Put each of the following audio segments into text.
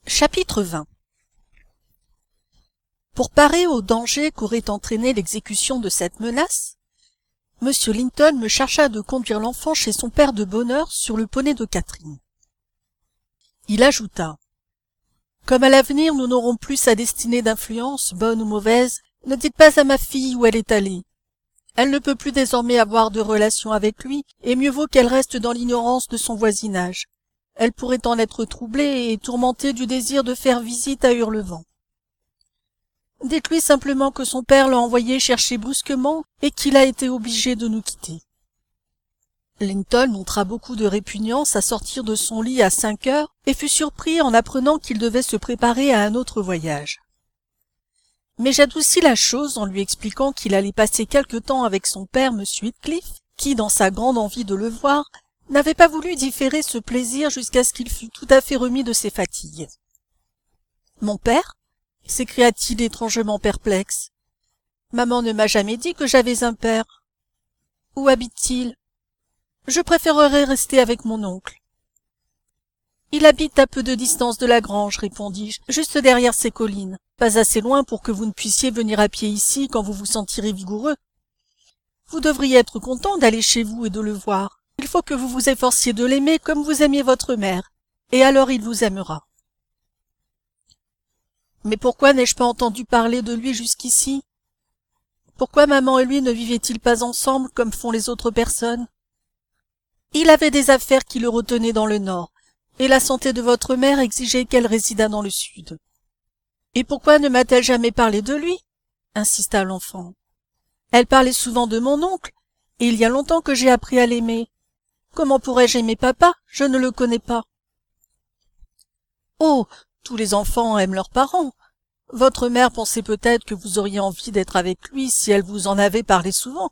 Chapitre 20. Pour parer au danger qu'aurait entraîné l'exécution de cette menace, M. Linton me chargea de conduire l'enfant chez son père de bonne heure sur le poney de Catherine. Il ajouta: « Comme à l'avenir nous n'aurons plus sa destinée d'influence, bonne ou mauvaise, ne dites pas à ma fille où elle est allée. Elle ne peut plus désormais avoir de relation avec lui, et mieux vaut qu'elle reste dans l'ignorance de son voisinage. Elle pourrait en être troublée et tourmentée du désir de faire visite à Hurlevent. Dites-lui simplement que son père l'a envoyé chercher brusquement et qu'il a été obligé de nous quitter. » Linton montra beaucoup de répugnance à sortir de son lit à 5 heures et fut surpris en apprenant qu'il devait se préparer à un autre voyage. Mais j'adoucis la chose en lui expliquant qu'il allait passer quelque temps avec son père, M. Heathcliff, qui, dans sa grande envie de le voir, n'avait pas voulu différer ce plaisir jusqu'à ce qu'il fût tout à fait remis de ses fatigues. « Mon père ?» s'écria-t-il étrangement perplexe. « Maman ne m'a jamais dit que j'avais un père. Où habite-t-il ? Je préférerais rester avec mon oncle. »« Il habite à peu de distance de la grange, répondis-je, juste derrière ces collines, pas assez loin pour que vous ne puissiez venir à pied ici quand vous vous sentirez vigoureux. Vous devriez être content d'aller chez vous et de le voir. Il faut que vous vous efforciez de l'aimer comme vous aimiez votre mère, et alors il vous aimera. » Mais pourquoi n'ai-je pas entendu parler de lui jusqu'ici? Pourquoi maman et lui ne vivaient-ils pas ensemble comme font les autres personnes? Il avait des affaires qui le retenaient dans le nord, et la santé de votre mère exigeait qu'elle résidât dans le sud. Et pourquoi ne m'a-t-elle jamais parlé de lui? Insista l'enfant. Elle parlait souvent de mon oncle, et il y a longtemps que j'ai appris à l'aimer. Comment pourrais-je aimer papa? Je ne le connais pas. Oh, tous les enfants aiment leurs parents. Votre mère pensait peut-être que vous auriez envie d'être avec lui si elle vous en avait parlé souvent.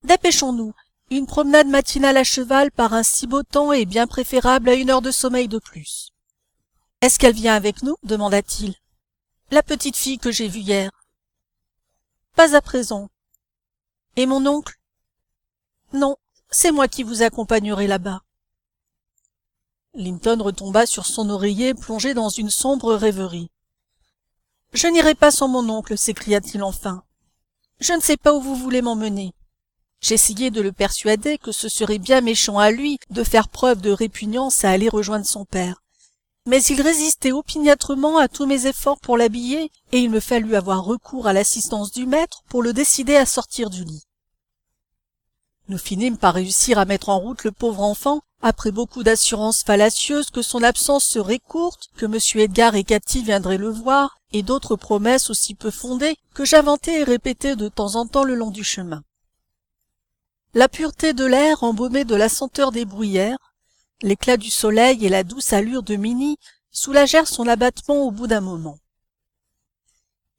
Dépêchons-nous. Une promenade matinale à cheval par un si beau temps est bien préférable à 1 heure de sommeil de plus. « Est-ce qu'elle vient avec nous ?» demanda-t-il. « La petite fille que j'ai vue hier. »« Pas à présent. »« Et mon oncle ?»« Non, c'est moi qui vous accompagnerai là-bas. » Linton retomba sur son oreiller plongé dans une sombre rêverie. « Je n'irai pas sans mon oncle, s'écria-t-il enfin. Je ne sais pas où vous voulez m'emmener. » J'essayai de le persuader que ce serait bien méchant à lui de faire preuve de répugnance à aller rejoindre son père. Mais il résistait opiniâtrement à tous mes efforts pour l'habiller, et il me fallut avoir recours à l'assistance du maître pour le décider à sortir du lit. Nous finîmes par réussir à mettre en route le pauvre enfant, après beaucoup d'assurances fallacieuses que son absence serait courte, que M. Edgar et Cathy viendraient le voir, et d'autres promesses aussi peu fondées que j'inventais et répétais de temps en temps le long du chemin. La pureté de l'air embaumé de la senteur des bruyères, l'éclat du soleil et la douce allure de Minnie soulagèrent son abattement au bout d'un moment.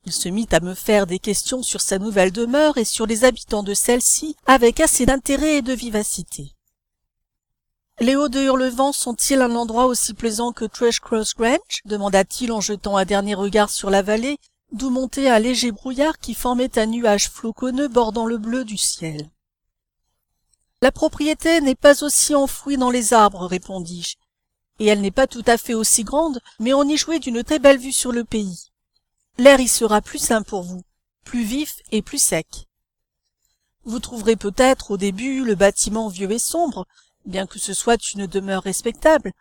Il se mit à me faire des questions sur sa nouvelle demeure et sur les habitants de celle-ci avec assez d'intérêt et de vivacité. « Les Hauts de Hurlevent sont-ils un endroit aussi plaisant que Thrushcross Grange ?» demanda-t-il en jetant un dernier regard sur la vallée, d'où montait un léger brouillard qui formait un nuage floconneux bordant le bleu du ciel. « La propriété n'est pas aussi enfouie dans les arbres, répondis-je, et elle n'est pas tout à fait aussi grande, mais on y jouit d'une très belle vue sur le pays. L'air y sera plus sain pour vous, plus vif et plus sec. Vous trouverez peut-être au début le bâtiment vieux et sombre, bien que ce soit une demeure respectable,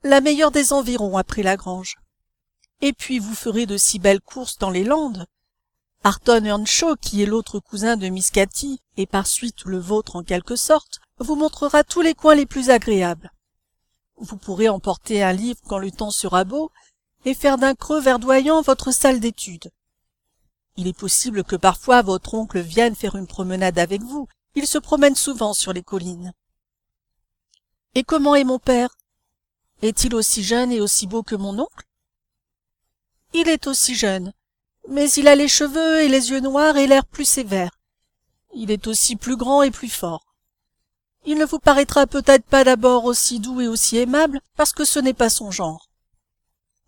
la meilleure des environs après la grange. Et puis vous ferez de si belles courses dans les Landes. Arton Earnshaw, qui est l'autre cousin de Miss Cathy, et par suite le vôtre en quelque sorte, vous montrera tous les coins les plus agréables. Vous pourrez emporter un livre quand le temps sera beau, et faire d'un creux verdoyant votre salle d'études. Il est possible que parfois votre oncle vienne faire une promenade avec vous, il se promène souvent sur les collines. Et comment est mon père? Est-il aussi jeune et aussi beau que mon oncle? Il est aussi jeune, mais il a les cheveux et les yeux noirs et l'air plus sévère. Il est aussi plus grand et plus fort. Il ne vous paraîtra peut-être pas d'abord aussi doux et aussi aimable, parce que ce n'est pas son genre.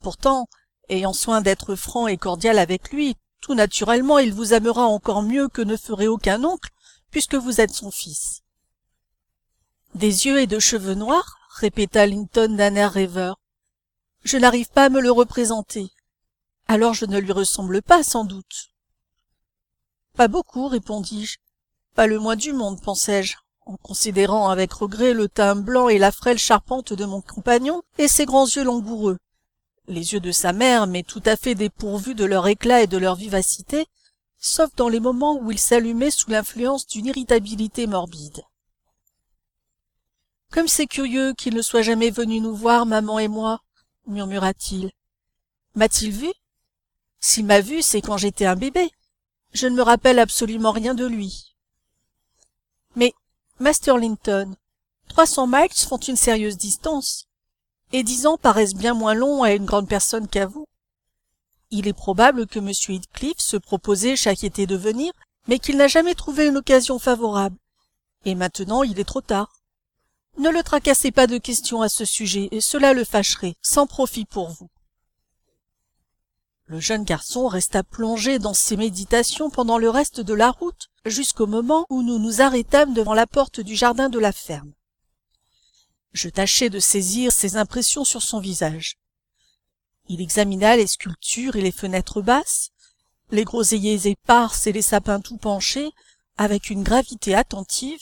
Pourtant, ayant soin d'être franc et cordial avec lui, tout naturellement il vous aimera encore mieux que ne ferait aucun oncle, puisque vous êtes son fils. Des yeux et de cheveux noirs, répéta Linton d'un air rêveur. Je n'arrive pas à me le représenter. Alors je ne lui ressemble pas, sans doute. Pas beaucoup, répondis-je. Pas le moins du monde, pensai-je, en considérant avec regret le teint blanc et la frêle charpente de mon compagnon et ses grands yeux langoureux. Les yeux de sa mère, mais tout à fait dépourvus de leur éclat et de leur vivacité, sauf dans les moments où ils s'allumaient sous l'influence d'une irritabilité morbide. « Comme c'est curieux qu'il ne soit jamais venu nous voir, maman et moi, » murmura-t-il. « M'a-t-il vu? S'il m'a vu, c'est quand j'étais un bébé. Je ne me rappelle absolument rien de lui. » Mais, Master Linton, 300 miles font une sérieuse distance, et 10 ans paraissent bien moins longs à une grande personne qu'à vous. Il est probable que M. Heathcliff se proposait chaque été de venir, mais qu'il n'a jamais trouvé une occasion favorable. Et maintenant, il est trop tard. Ne le tracassez pas de questions à ce sujet, et cela le fâcherait, sans profit pour vous. Le jeune garçon resta plongé dans ses méditations pendant le reste de la route, jusqu'au moment où nous nous arrêtâmes devant la porte du jardin de la ferme. Je tâchai de saisir ses impressions sur son visage. Il examina les sculptures et les fenêtres basses, les groseilliers éparses et les sapins tout penchés, avec une gravité attentive,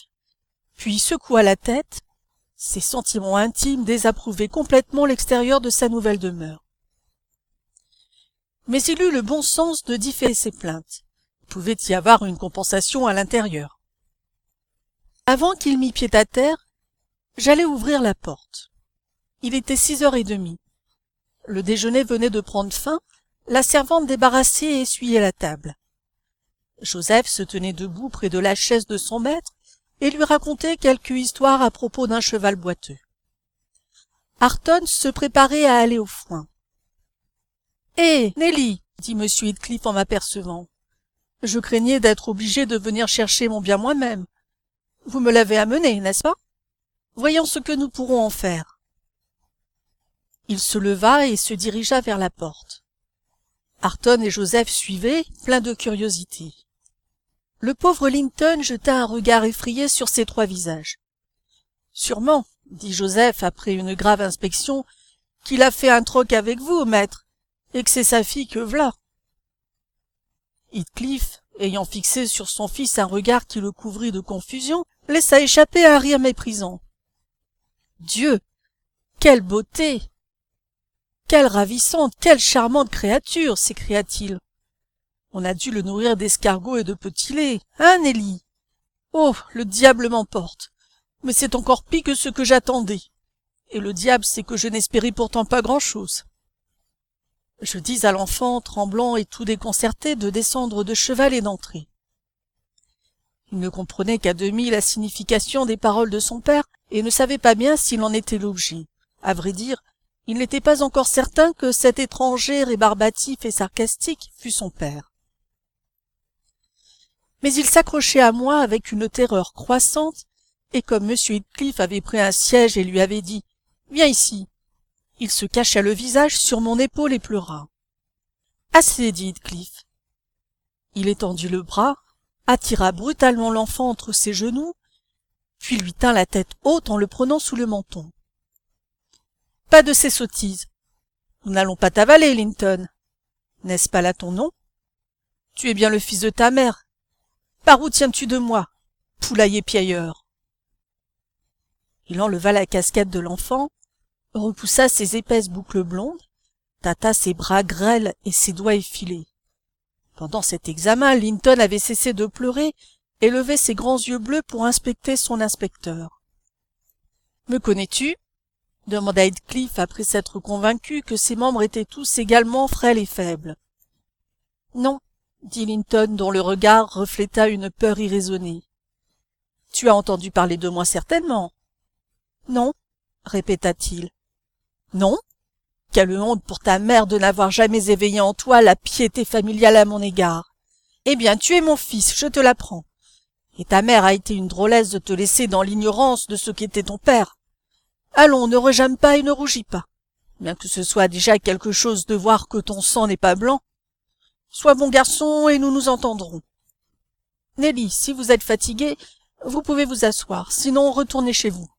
puis secoua la tête. Ses sentiments intimes désapprouvaient complètement l'extérieur de sa nouvelle demeure. Mais il eut le bon sens de différer ses plaintes. Il pouvait y avoir une compensation à l'intérieur. Avant qu'il mît pied à terre, j'allais ouvrir la porte. Il était 6h30. Le déjeuner venait de prendre fin, la servante débarrassait et essuyait la table. Joseph se tenait debout près de la chaise de son maître et lui racontait quelque histoire à propos d'un cheval boiteux. Hareton se préparait à aller au foin. « Hé, Nelly !» dit M. Heathcliff en m'apercevant. « Je craignais d'être obligé de venir chercher mon bien moi-même. Vous me l'avez amené, n'est-ce pas? Voyons ce que nous pourrons en faire. » Il se leva et se dirigea vers la porte. Hareton et Joseph suivaient, pleins de curiosité. Le pauvre Linton jeta un regard effrayé sur ces trois visages. « Sûrement, » dit Joseph après une grave inspection, « qu'il a fait un troc avec vous, maître, et que c'est sa fille que v'là. » Heathcliff, ayant fixé sur son fils un regard qui le couvrit de confusion, laissa échapper un rire méprisant. « Dieu! Quelle beauté! Quelle ravissante, quelle charmante créature! » s'écria-t-il. « On a dû le nourrir d'escargots et de petits laits, hein, Nelly? Oh, le diable m'emporte! Mais c'est encore pis que ce que j'attendais. Et le diable, c'est que je n'espérais pourtant pas grand-chose. » Je dis à l'enfant, tremblant et tout déconcerté, de descendre de cheval et d'entrer. Il ne comprenait qu'à demi la signification des paroles de son père et ne savait pas bien s'il en était l'objet. À vrai dire, il n'était pas encore certain que cet étranger rébarbatif et sarcastique fût son père. Mais il s'accrochait à moi avec une terreur croissante, et comme M. Heathcliff avait pris un siège et lui avait dit « Viens ici », il se cacha le visage sur mon épaule et pleura. « Assez, » dit Heathcliff. Il étendit le bras, attira brutalement l'enfant entre ses genoux, puis lui tint la tête haute en le prenant sous le menton. « Pas de ces sottises. Nous n'allons pas t'avaler, Linton. N'est-ce pas là ton nom? Tu es bien le fils de ta mère. Par où tiens-tu de moi, poulailler piailleur ?» Il enleva la casquette de l'enfant, repoussa ses épaisses boucles blondes, tâta ses bras grêles et ses doigts effilés. Pendant cet examen, Linton avait cessé de pleurer et levait ses grands yeux bleus pour inspecter son inspecteur. « Me connais-tu » demanda Heathcliff après s'être convaincu que ses membres étaient tous également frêles et faibles. « Non, » dit Linton, dont le regard refléta une peur irraisonnée. « Tu as entendu parler de moi certainement. »« Non, » répéta-t-il. « Non? Quelle honte pour ta mère de n'avoir jamais éveillé en toi la piété familiale à mon égard. Eh bien, tu es mon fils, je te l'apprends. Et ta mère a été une drôlesse de te laisser dans l'ignorance de ce qu'était ton père. Allons, ne rejame pas et ne rougis pas, bien que ce soit déjà quelque chose de voir que ton sang n'est pas blanc. Sois bon garçon et nous nous entendrons. Nelly, si vous êtes fatiguée, vous pouvez vous asseoir, sinon retournez chez vous.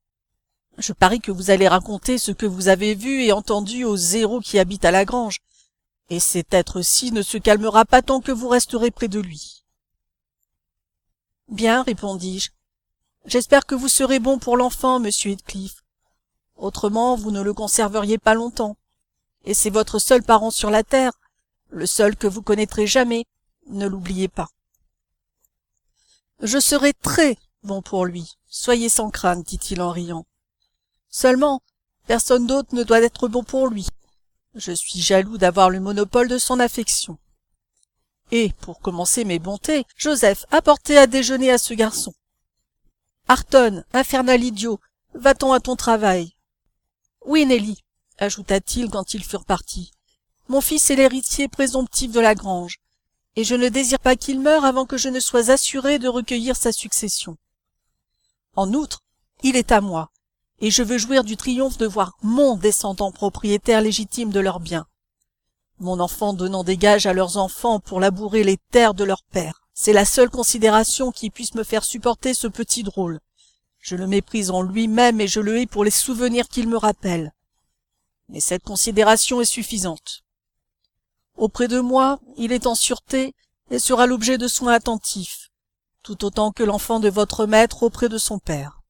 Je parie que vous allez raconter ce que vous avez vu et entendu aux zéros qui habitent à la grange, et cet être-ci ne se calmera pas tant que vous resterez près de lui. Bien, répondis-je. J'espère que vous serez bon pour l'enfant, monsieur Heathcliff. Autrement, vous ne le conserveriez pas longtemps. Et c'est votre seul parent sur la terre, le seul que vous connaîtrez jamais, ne l'oubliez pas. Je serai très bon pour lui, soyez sans crainte, dit-il en riant. Seulement, personne d'autre ne doit être bon pour lui. Je suis jaloux d'avoir le monopole de son affection. Et, pour commencer mes bontés, Joseph, apportez à déjeuner à ce garçon. Arton, infernal idiot, va-t'en à ton travail. Oui, Nelly, ajouta-t-il quand ils furent partis. Mon fils est l'héritier présomptif de la grange, et je ne désire pas qu'il meure avant que je ne sois assuré de recueillir sa succession. En outre, il est à moi, et je veux jouir du triomphe de voir mon descendant propriétaire légitime de leurs biens. Mon enfant donnant des gages à leurs enfants pour labourer les terres de leur père. C'est la seule considération qui puisse me faire supporter ce petit drôle. Je le méprise en lui-même et je le hais pour les souvenirs qu'il me rappelle. Mais cette considération est suffisante. Auprès de moi, il est en sûreté et sera l'objet de soins attentifs, tout autant que l'enfant de votre maître auprès de son père.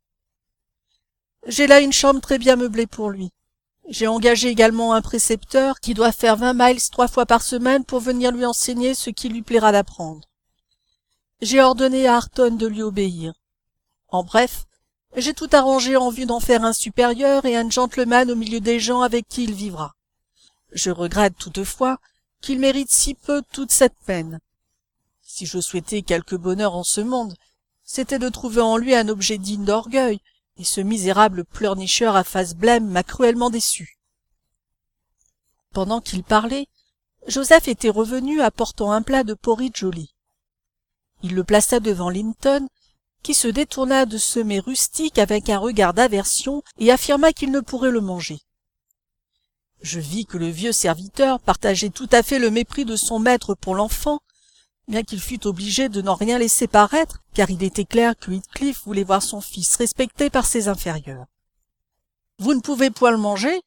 J'ai là une chambre très bien meublée pour lui. J'ai engagé également un précepteur qui doit faire 20 miles 3 fois par semaine pour venir lui enseigner ce qui lui plaira d'apprendre. J'ai ordonné à Arton de lui obéir. En bref, j'ai tout arrangé en vue d'en faire un supérieur et un gentleman au milieu des gens avec qui il vivra. Je regrette toutefois qu'il mérite si peu toute cette peine. Si je souhaitais quelque bonheur en ce monde, c'était de trouver en lui un objet digne d'orgueil, et ce misérable pleurnicheur à face blême m'a cruellement déçu. Pendant qu'il parlait, Joseph était revenu apportant un plat de porridge au lit. Il le plaça devant Linton, qui se détourna de ce mets rustique avec un regard d'aversion et affirma qu'il ne pourrait le manger. Je vis que le vieux serviteur partageait tout à fait le mépris de son maître pour l'enfant, bien qu'il fût obligé de n'en rien laisser paraître, car il était clair que Heathcliff voulait voir son fils respecté par ses inférieurs. « Vous ne pouvez point le manger ?»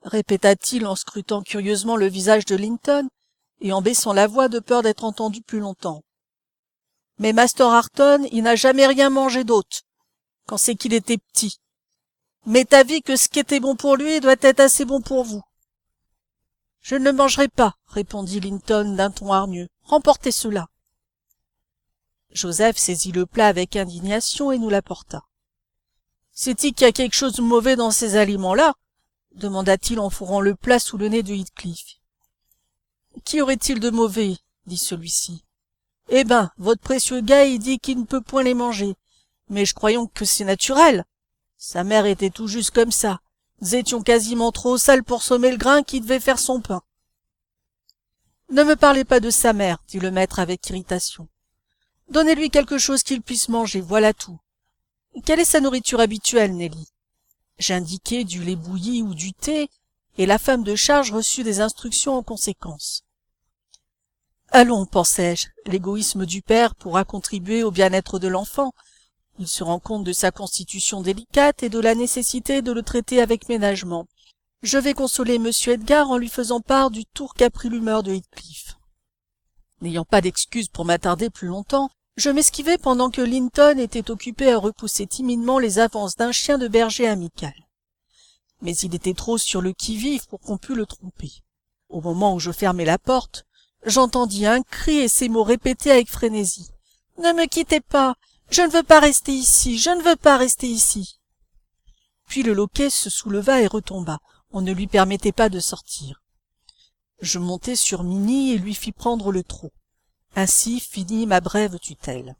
répéta-t-il en scrutant curieusement le visage de Linton et en baissant la voix de peur d'être entendu plus longtemps. « Mais Master Arton, il n'a jamais rien mangé d'autre, quand c'est qu'il était petit. M'est avis que ce qui était bon pour lui doit être assez bon pour vous. »« Je ne le mangerai pas, » répondit Linton d'un ton hargneux. « Remportez cela. » Joseph saisit le plat avec indignation et nous l'apporta. « C'est-il qu'il y a quelque chose de mauvais dans ces aliments-là » demanda-t-il en fourrant le plat sous le nez de Heathcliff. « Qu'y aurait-il de mauvais » dit celui-ci. « Eh ben, votre précieux gars, il dit qu'il ne peut point les manger. Mais je croyons que c'est naturel. Sa mère était tout juste comme ça. Nous étions quasiment trop sales pour sommer le grain qui devait faire son pain. » « Ne me parlez pas de sa mère, » dit le maître avec irritation. « Donnez-lui quelque chose qu'il puisse manger, voilà tout. Quelle est sa nourriture habituelle, Nelly ?» J'indiquai du lait bouilli ou du thé, et la femme de charge reçut des instructions en conséquence. Allons, pensai-je, l'égoïsme du père pourra contribuer au bien-être de l'enfant. Il se rend compte de sa constitution délicate et de la nécessité de le traiter avec ménagement. Je vais consoler monsieur Edgar en lui faisant part du tour qu'a pris l'humeur de Heathcliff. N'ayant pas d'excuse pour m'attarder plus longtemps, je m'esquivai pendant que Linton était occupé à repousser timidement les avances d'un chien de berger amical. Mais il était trop sur le qui-vive pour qu'on pût le tromper. Au moment où je fermai la porte, j'entendis un cri et ces mots répétés avec frénésie. « Ne me quittez pas! Je ne veux pas rester ici! Je ne veux pas rester ici !» Puis le loquet se souleva et retomba. On ne lui permettait pas de sortir. Je montai sur Minnie et lui fis prendre le trot. Ainsi finit ma brève tutelle.